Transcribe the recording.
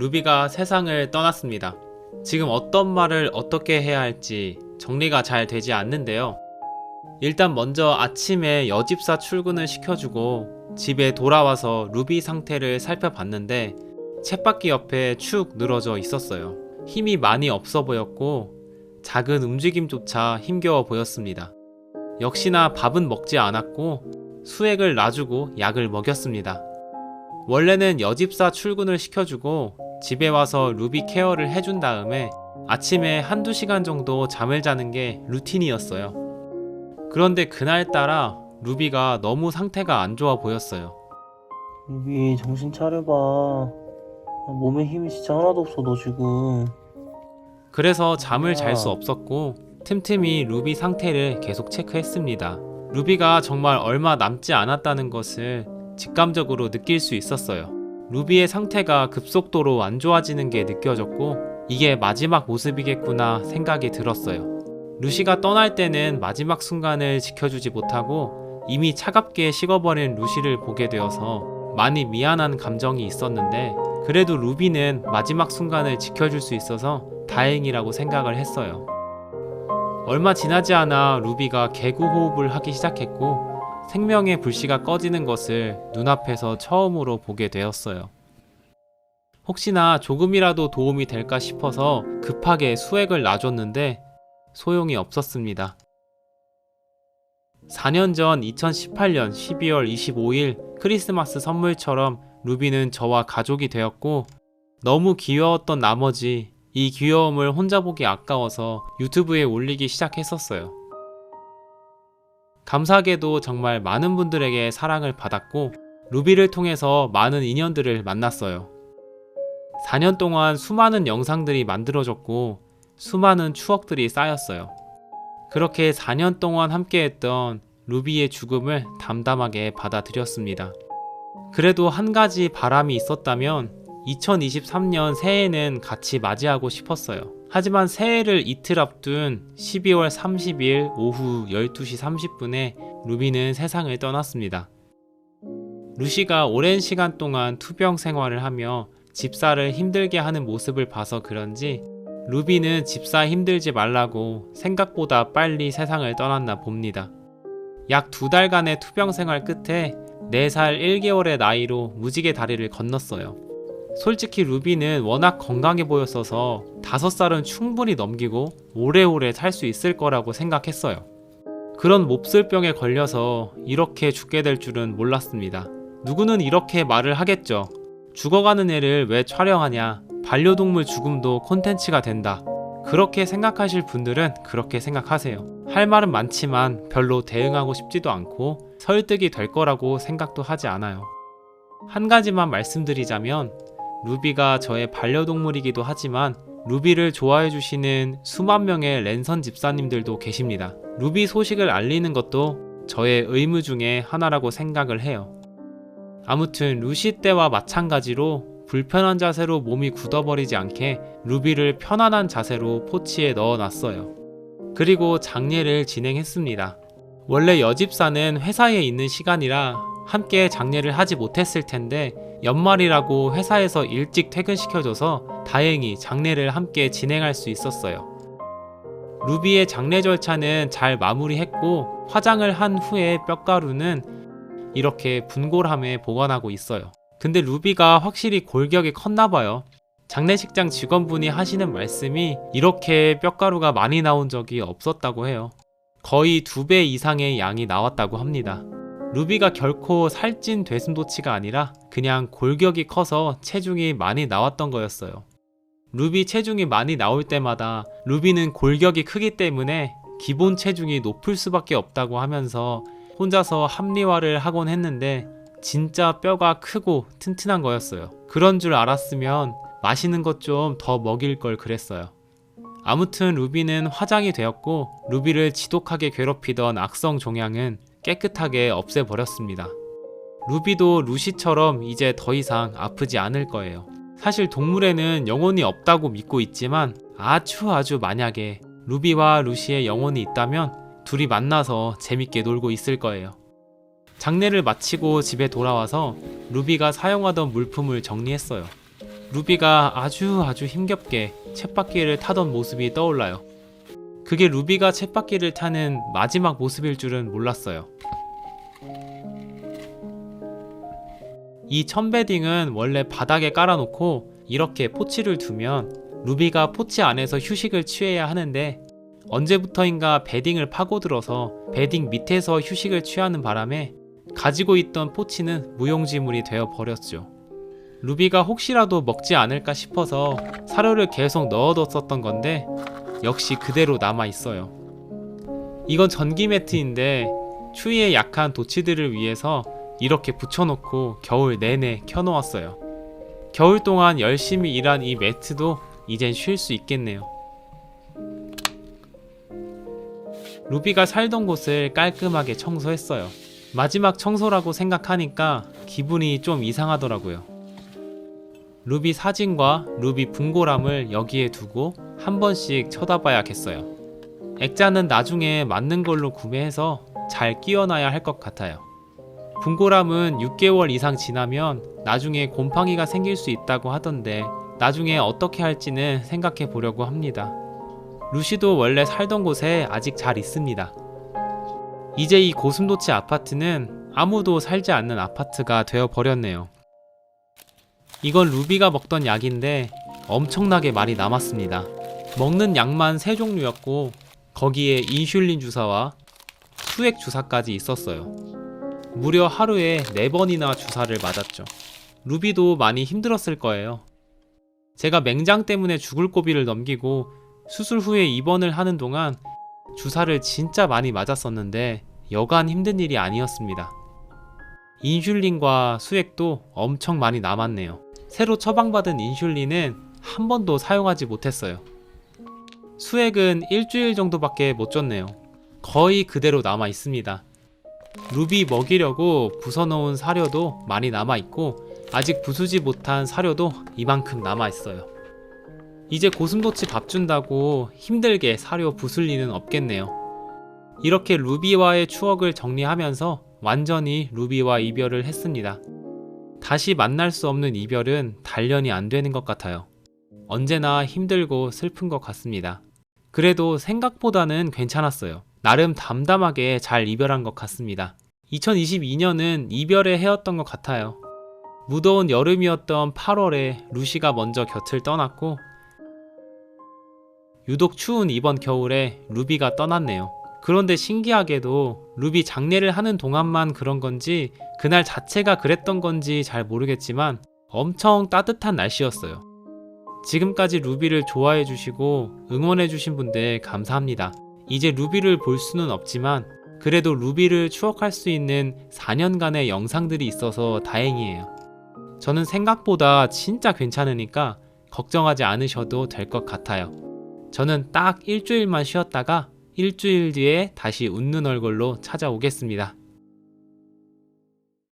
루비가 세상을 떠났습니다. 지금 어떤 말을 어떻게 해야 할지 정리가 잘 되지 않는데요. 일단 먼저 아침에 여집사 출근을 시켜주고 집에 돌아와서 루비 상태를 살펴봤는데 쳇바퀴 옆에 축 늘어져 있었어요. 힘이 많이 없어 보였고 작은 움직임조차 힘겨워 보였습니다. 역시나 밥은 먹지 않았고 수액을 놔주고 약을 먹였습니다. 원래는 여집사 출근을 시켜주고 집에 와서 루비 케어를 해준 다음에 아침에 한두 시간 정도 잠을 자는 게 루틴이었어요. 그런데 그날따라 루비가 너무 상태가 안 좋아 보였어요. 루비 정신 차려봐. 몸에 힘이 진짜 하나도 없어 너 지금. 그래서 잠을 잘 수 없었고 틈틈이 루비 상태를 계속 체크했습니다. 루비가 정말 얼마 남지 않았다는 것을 직감적으로 느낄 수 있었어요. 루비의 상태가 급속도로 안 좋아지는 게 느껴졌고 이게 마지막 모습이겠구나 생각이 들었어요. 루시가 떠날 때는 마지막 순간을 지켜주지 못하고 이미 차갑게 식어버린 루시를 보게 되어서 많이 미안한 감정이 있었는데 그래도 루비는 마지막 순간을 지켜줄 수 있어서 다행이라고 생각을 했어요. 얼마 지나지 않아 루비가 개구호흡을 하기 시작했고 생명의 불씨가 꺼지는 것을 눈앞에서 처음으로 보게 되었어요. 혹시나 조금이라도 도움이 될까 싶어서 급하게 수액을 놔줬는데 소용이 없었습니다. 4년 전 2018년 12월 25일 크리스마스 선물처럼 루비는 저와 가족이 되었고 너무 귀여웠던 나머지 이 귀여움을 혼자 보기 아까워서 유튜브에 올리기 시작했었어요. 감사하게도 정말 많은 분들에게 사랑을 받았고 루비를 통해서 많은 인연들을 만났어요. 4년 동안 수많은 영상들이 만들어졌고 수많은 추억들이 쌓였어요. 그렇게 4년 동안 함께했던 루비의 죽음을 담담하게 받아들였습니다. 그래도 한 가지 바람이 있었다면 2023년 새해는 같이 맞이하고 싶었어요. 하지만 새해를 이틀 앞둔 12월 30일 오후 12시 30분에 루비는 세상을 떠났습니다. 루시가 오랜 시간 동안 투병 생활을 하며 집사를 힘들게 하는 모습을 봐서 그런지 루비는 집사 힘들지 말라고 생각보다 빨리 세상을 떠났나 봅니다. 약 2달간의 투병 생활 끝에 4살 1개월의 나이로 무지개 다리를 건넜어요. 솔직히 루비는 워낙 건강해 보였어서 5살은 충분히 넘기고 오래오래 살 수 있을 거라고 생각했어요. 그런 몹쓸병에 걸려서 이렇게 죽게 될 줄은 몰랐습니다. 누구는 이렇게 말을 하겠죠. 죽어가는 애를 왜 촬영하냐. 반려동물 죽음도 콘텐츠가 된다. 그렇게 생각하실 분들은 그렇게 생각하세요. 할 말은 많지만 별로 대응하고 싶지도 않고 설득이 될 거라고 생각도 하지 않아요. 한 가지만 말씀드리자면 루비가 저의 반려동물이기도 하지만 루비를 좋아해 주시는 수만 명의 랜선 집사님들도 계십니다. 루비 소식을 알리는 것도 저의 의무 중에 하나라고 생각을 해요. 아무튼 루시 때와 마찬가지로 불편한 자세로 몸이 굳어버리지 않게 루비를 편안한 자세로 포치에 넣어놨어요. 그리고 장례를 진행했습니다. 원래 여집사는 회사에 있는 시간이라 함께 장례를 하지 못했을 텐데 연말이라고 회사에서 일찍 퇴근시켜줘서 다행히 장례를 함께 진행할 수 있었어요. 루비의 장례 절차는 잘 마무리했고 화장을 한 후에 뼈가루는 이렇게 분골함에 보관하고 있어요. 근데 루비가 확실히 골격이 컸나봐요. 장례식장 직원분이 하시는 말씀이 이렇게 뼈가루가 많이 나온 적이 없었다고 해요. 거의 2배 이상의 양이 나왔다고 합니다. 루비가 결코 살찐 되슴도치가 아니라 그냥 골격이 커서 체중이 많이 나왔던 거였어요. 루비 체중이 많이 나올 때마다 루비는 골격이 크기 때문에 기본 체중이 높을 수밖에 없다고 하면서 혼자서 합리화를 하곤 했는데 진짜 뼈가 크고 튼튼한 거였어요. 그런 줄 알았으면 맛있는 것 좀 더 먹일 걸 그랬어요. 아무튼 루비는 화장이 되었고 루비를 지독하게 괴롭히던 악성 종양은 깨끗하게 없애버렸습니다. 루비도 루시처럼 이제 더 이상 아프지 않을 거예요. 사실 동물에는 영혼이 없다고 믿고 있지만 아주 만약에 루비와 루시의 영혼이 있다면 둘이 만나서 재밌게 놀고 있을 거예요. 장례를 마치고 집에 돌아와서 루비가 사용하던 물품을 정리했어요. 루비가 아주 힘겹게 쳇바퀴를 타던 모습이 떠올라요. 그게 루비가 쳇바퀴를 타는 마지막 모습일 줄은 몰랐어요. 이 천베딩은 원래 바닥에 깔아놓고 이렇게 포치를 두면 루비가 포치 안에서 휴식을 취해야 하는데 언제부터인가 베딩을 파고들어서 베딩 밑에서 휴식을 취하는 바람에 가지고 있던 포치는 무용지물이 되어 버렸죠. 루비가 혹시라도 먹지 않을까 싶어서 사료를 계속 넣어뒀었던 건데 역시 그대로 남아 있어요. 이건 전기 매트인데 추위에 약한 도치들을 위해서 이렇게 붙여놓고 겨울 내내 켜놓았어요. 겨울 동안 열심히 일한 이 매트도 이젠 쉴 수 있겠네요. 루비가 살던 곳을 깔끔하게 청소했어요. 마지막 청소라고 생각하니까 기분이 좀 이상하더라고요. 루비 사진과 루비 분고람을 여기에 두고 한 번씩 쳐다봐야겠어요. 액자는 나중에 맞는 걸로 구매해서 잘 끼워놔야 할 것 같아요. 분고람은 6개월 이상 지나면 나중에 곰팡이가 생길 수 있다고 하던데 나중에 어떻게 할지는 생각해 보려고 합니다. 루시도 원래 살던 곳에 아직 잘 있습니다. 이제 이 고슴도치 아파트는 아무도 살지 않는 아파트가 되어 버렸네요. 이건 루비가 먹던 약인데 엄청나게 많이 남았습니다. 먹는 약만 3종류였고 거기에 인슐린 주사와 수액 주사까지 있었어요. 무려 하루에 4번이나 주사를 맞았죠. 루비도 많이 힘들었을 거예요. 제가 맹장 때문에 죽을 고비를 넘기고 수술 후에 입원을 하는 동안 주사를 진짜 많이 맞았었는데 여간 힘든 일이 아니었습니다. 인슐린과 수액도 엄청 많이 남았네요. 새로 처방받은 인슐린은 한 번도 사용하지 못했어요. 수액은 일주일 정도밖에 못 줬네요. 거의 그대로 남아 있습니다. 루비 먹이려고 부숴놓은 사료도 많이 남아있고 아직 부수지 못한 사료도 이만큼 남아있어요. 이제 고슴도치 밥 준다고 힘들게 사료 부술 리는 없겠네요. 이렇게 루비와의 추억을 정리하면서 완전히 루비와 이별을 했습니다. 다시 만날 수 없는 이별은 단련이 안 되는 것 같아요. 언제나 힘들고 슬픈 것 같습니다. 그래도 생각보다는 괜찮았어요. 나름 담담하게 잘 이별한 것 같습니다. 2022년은 이별의 해였던 것 같아요. 무더운 여름이었던 8월에 루시가 먼저 곁을 떠났고 유독 추운 이번 겨울에 루비가 떠났네요. 그런데 신기하게도 루비 장례를 하는 동안만 그런 건지 그날 자체가 그랬던 건지 잘 모르겠지만 엄청 따뜻한 날씨였어요. 지금까지 루비를 좋아해 주시고 응원해 주신 분들 감사합니다. 이제 루비를 볼 수는 없지만 그래도 루비를 추억할 수 있는 4년간의 영상들이 있어서 다행이에요. 저는 생각보다 진짜 괜찮으니까 걱정하지 않으셔도 될 것 같아요. 저는 딱 일주일만 쉬었다가 일주일 뒤에 다시 웃는 얼굴로 찾아오겠습니다.